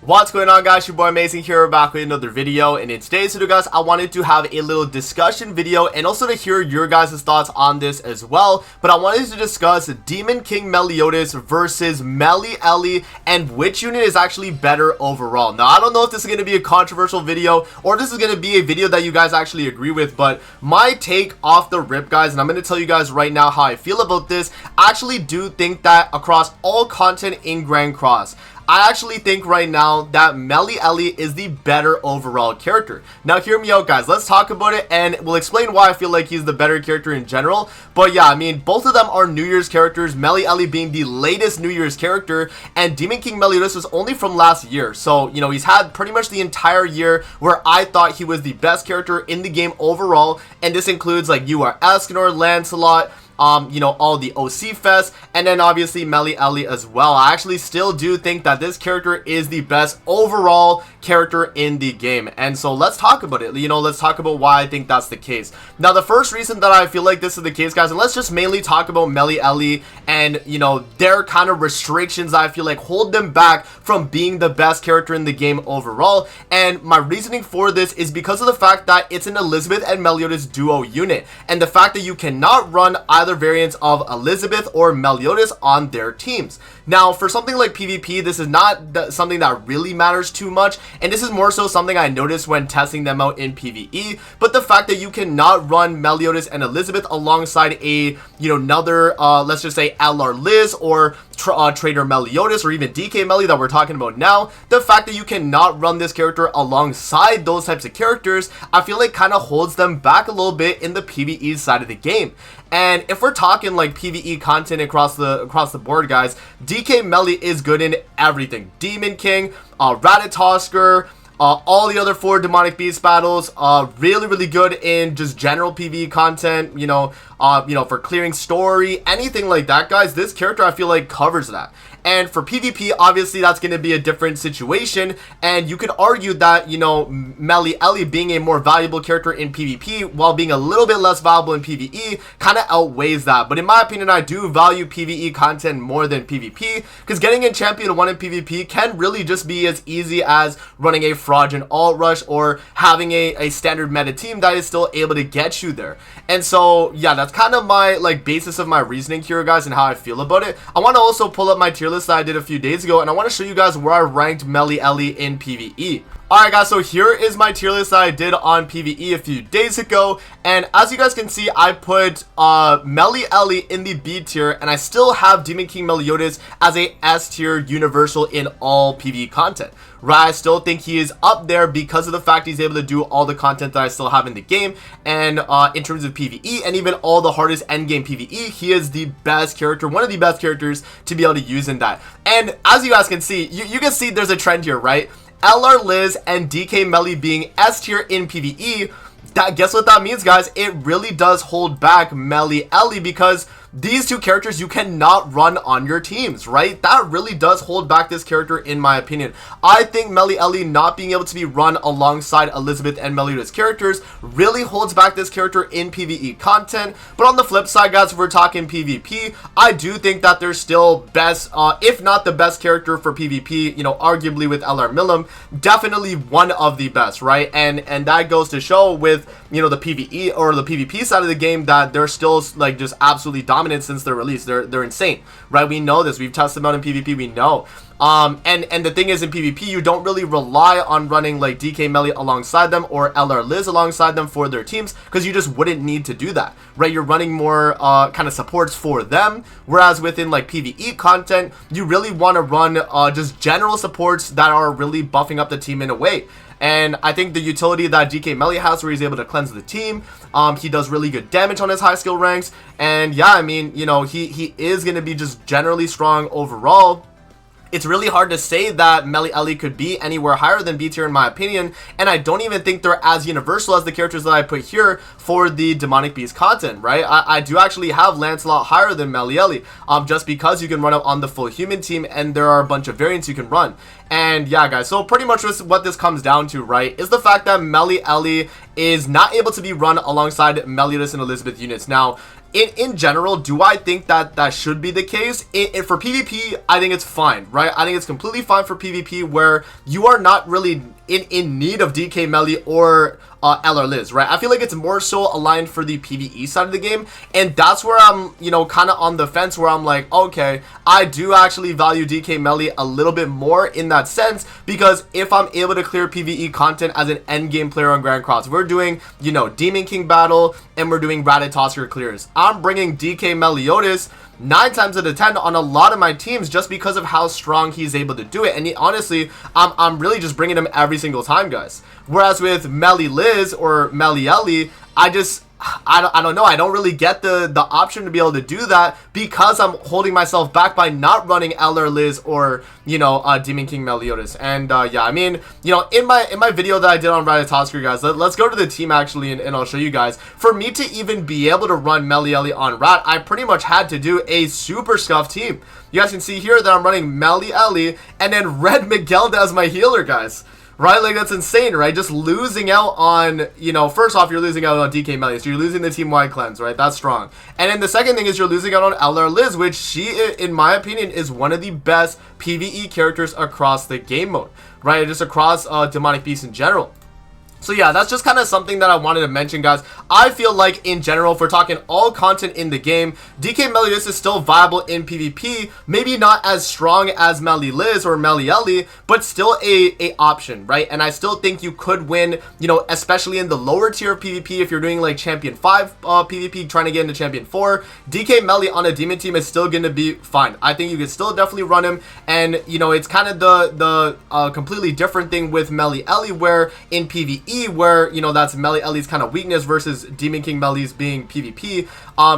What's going on, guys? Your boy Amazing here, back with another video. And in today's video, guys, I wanted to have a little discussion video and also to hear your guys' thoughts on this as well. But I wanted to discuss Demon King Meliodas versus Melly Ellie and which unit is actually better overall. Now, I don't know if this is going to be a controversial video or this is going to be a video that you guys actually agree with, but my take off the rip, guys, and I'm going to tell you guys right now how I feel about this. I actually do think that across all content in Grand Cross, I actually think right now that Melly Ellie is the better overall character. Now hear me out, guys, let's talk about it and we'll explain why I feel like he's the better character in general. But yeah, I mean, both of them are New Year's characters, Melly Ellie being the latest New Year's character, and Demon King Meliodas was only from last year. So, you know, he's had pretty much the entire year where I thought he was the best character in the game overall, and this includes like UR Escanor, Lancelot, you know, all the OC Fest, and then obviously Melly Ellie as well. I actually still do think that this character is the best overall character in the game, and so let's talk about it. You know, let's talk about why I think that's the case. Now, the first reason that I feel like this is the case, guys, and let's just mainly talk about Melly Ellie and, you know, their kind of restrictions I feel like hold them back from being the best character in the game overall. And my reasoning for this is because of the fact that it's an Elizabeth and Meliodas duo unit, and the fact that you cannot run either variants of Elizabeth or Meliodas on their teams. Now, for something like PvP, this is not something that really matters too much, and this is more so something I noticed when testing them out in PvE. But the fact that you cannot run Meliodas and Elizabeth alongside a, you know, another, let's just say LR Liz or Trader Meliodas or even DK Melly that we're talking about now, the fact that you cannot run this character alongside those types of characters, I feel like kind of holds them back a little bit in the PvE side of the game. And if we're talking like PvE content across the board, guys, DK Melly is good in everything. Demon King, Ratatosker, all the other 4 demonic beast battles, really good in just general PvE content, you know, for clearing story, anything like that, guys. This character I feel like covers that. And for PvP, obviously that's going to be a different situation, and you could argue that, you know, Melly Ellie being a more valuable character in PvP while being a little bit less valuable in PvE kind of outweighs that. But in my opinion, I do value PvE content more than PvP, because getting in Champion 1 in PvP can really just be as easy as running a fraudulent alt rush or having a standard meta team that is still able to get you there. And so yeah, that's kind of my like basis of my reasoning here, guys, and how I feel about it. I want to also pull up my tier list that I did a few days ago, and I want to show you guys where I ranked Melly Ellie in PvE. Alright, guys, so here is my tier list that I did on PvE a few days ago, and as you guys can see, I put Melly Ellie in the B tier, and I still have Demon King Meliodas as a S tier universal in all PvE content. Right, I still think he is up there because of the fact he's able to do all the content that I still have in the game, and in terms of PvE and even all the hardest endgame PvE, he is the best character, one of the best characters to be able to use in that. And as you guys can see, you can see there's a trend here, right? LR Liz and DK Melly being S tier in PvE, guess what that means, guys? It really does hold back Melly Ellie, because these two characters you cannot run on your teams, right? That really does hold back this character in my opinion. I think Melly Ellie not being able to be run alongside Elizabeth and Meliodas characters really holds back this character in PvE content. But on the flip side, guys, if we're talking PvP, I do think that there's still best, if not the best character for PvP, you know, arguably with LR Milim, definitely one of the best, right? And that goes to show with, you know, the PvE or the PvP side of the game that they're still like just absolutely dominant since their release. They're insane, right? We know this. We've tested them out in PvP. We know. And the thing is, in PvP, you don't really rely on running like DK Melly alongside them or LR Liz alongside them for their teams, because you just wouldn't need to do that, right? You're running more kind of supports for them, whereas within like PvE content, you really want to run just general supports that are really buffing up the team in a way. And I think the utility that DK Melly has, where he's able to cleanse the team, he does really good damage on his high skill ranks, and yeah, I mean, you know, he is going to be just generally strong overall. It's really hard to say that Melly Ellie could be anywhere higher than B tier in my opinion, and I don't even think they're as universal as the characters that I put here for the Demonic Beast content, right? I do actually have Lancelot higher than Melly Ellie, just because you can run it on the full human team, and there are a bunch of variants you can run. And yeah, guys, so pretty much what this comes down to, right, is the fact that Melly Ellie is not able to be run alongside Meliodas and Elizabeth units. Now, in general, do I think that that should be the case? For PvP, I think it's fine, right? I think it's completely fine for PvP where you are not really in need of DK Melly or LR Liz, right? I feel like it's more so aligned for the PvE side of the game, and that's where I'm, you know, kind of on the fence, where I'm like, okay, I do actually value DK Melly a little bit more in that sense, because if I'm able to clear PvE content as an endgame player on Grand Cross, we're doing, you know, Demon King battle, and we're doing Ratatosker clears. I'm bringing DK Meliodas 9 times out of 10 on a lot of my teams just because of how strong he's able to do it. And honestly, I'm really just bringing him every single time, guys. Whereas with Melly Liz or Melly Ellie, I don't know. I don't really get the option to be able to do that because I'm holding myself back by not running LR Liz or, you know, Demon King Meliodas. And yeah, I mean, you know, in my video that I did on Ratatosker, guys, let's go to the team actually, and I'll show you guys. For me to even be able to run Melly Ellie on Rat, I pretty much had to do a super scuffed team. You guys can see here that I'm running Melly Ellie and then Red Miguel as my healer, guys. Right, like that's insane, right? Just losing out on, you know, first off, you're losing out on DK Melly, so you're losing the team-wide cleanse, right? That's strong. And then the second thing is you're losing out on LR Liz, which she, in my opinion, is one of the best PvE characters across the game mode, right? Just across Demonic Beast in general. So yeah, that's just kind of something that I wanted to mention, guys. I feel like, in general, if we're talking all content in the game, DK Meliodas is still viable in PvP. Maybe not as strong as Melly Liz or Melly Ellie, but still a option, right? And I still think you could win, you know, especially in the lower tier of PvP. If you're doing like Champion 5 PvP, trying to get into Champion 4, DK Melly on a Demon team is still going to be fine. I think you can still definitely run him. And, you know, it's kind of the completely different thing with Melly Ellie, where in PvE, where, you know, that's Melly Ellie's kind of weakness versus Demon King Melly's being PvP,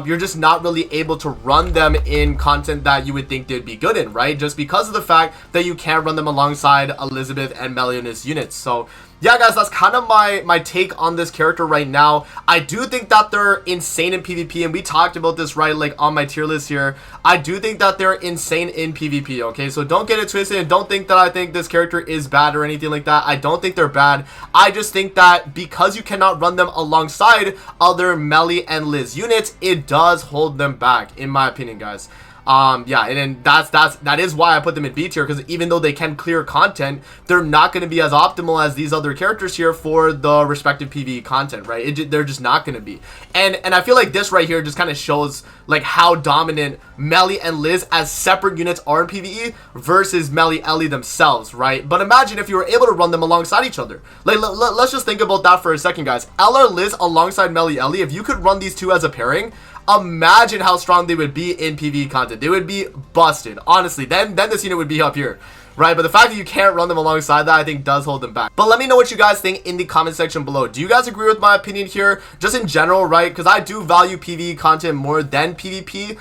you're just not really able to run them in content that you would think they'd be good in, right? Just because of the fact that you can't run them alongside Elizabeth and Meliodas units. So yeah, guys, that's kind of my take on this character right now. I do think that they're insane in PvP, and we talked about this, right, like on my tier list here. I do think that they're insane in PvP, okay? So don't get it twisted, and don't think that I think this character is bad or anything like that. I don't think they're bad. I just think that because you cannot run them alongside other Melly and Liz units, it does hold them back, in my opinion, guys. Yeah, and then that is why I put them in B tier, because even though they can clear content, they're not going to be as optimal as these other characters here for the respective PvE content, right? They're just not going to be. And I feel like this right here just kind of shows like how dominant Melly and Liz as separate units are in PvE versus Melly Ellie themselves, right? But imagine if you were able to run them alongside each other. Like, let's just think about that for a second, guys. LR Liz alongside Melly Ellie, if you could run these two as a pairing, imagine how strong they would be in PvE content. They would be busted, honestly. Then this unit would be up here, right? But the fact that you can't run them alongside that, I think, does hold them back. But let me know what you guys think in the comment section below. Do you guys agree with my opinion here, just in general, right? Because I do value PvE content more than PvP,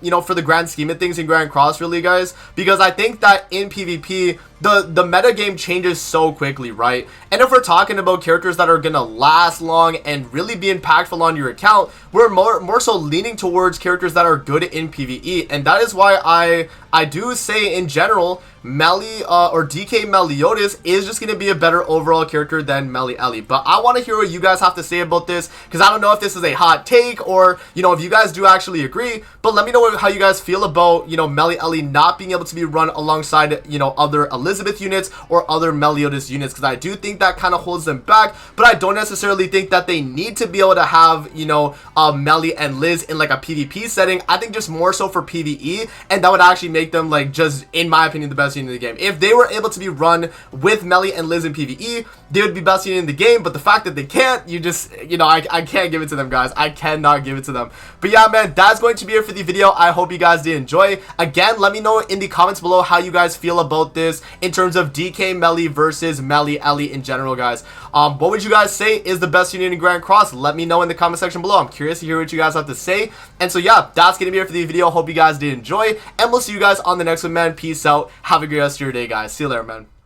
you know, for the grand scheme of things in Grand Cross, really, guys. Because I think that in PvP, the meta game changes so quickly, right? And if we're talking about characters that are gonna last long and really be impactful on your account, we're more so leaning towards characters that are good in PvE. And that is why I do say, in general, Melly or DK Meliodas is just going to be a better overall character than Melly Ellie. But I want to hear what you guys have to say about this, because I don't know if this is a hot take or, you know, if you guys do actually agree. But let me know how you guys feel about, you know, Melly Ellie not being able to be run alongside, you know, other Elizabeth units or other Meliodas units, because I do think that kind of holds them back. But I don't necessarily think that they need to be able to have, you know, Melly and Liz in like a PvP setting. I think just more so for PvE, and that would actually make them, like, just in my opinion, the best unit in the game. If they were able to be run with Melly and Liz in PvE, they would be best unit in the game. But the fact that they can't, you just, you know, I can't give it to them, guys. I cannot give it to them. But yeah, man, that's going to be it for the video. I hope you guys did enjoy. Again, let me know in the comments below how you guys feel about this in terms of DK Melly versus Melly Ellie in general, guys. What would you guys say is the best unit in Grand Cross? Let me know in the comment section below. I'm curious to hear what you guys have to say. And so yeah, that's gonna be it for the video. Hope you guys did enjoy, and we'll see you guys on the next one, man. Peace out. Have a great rest of your day, guys. See you later, man.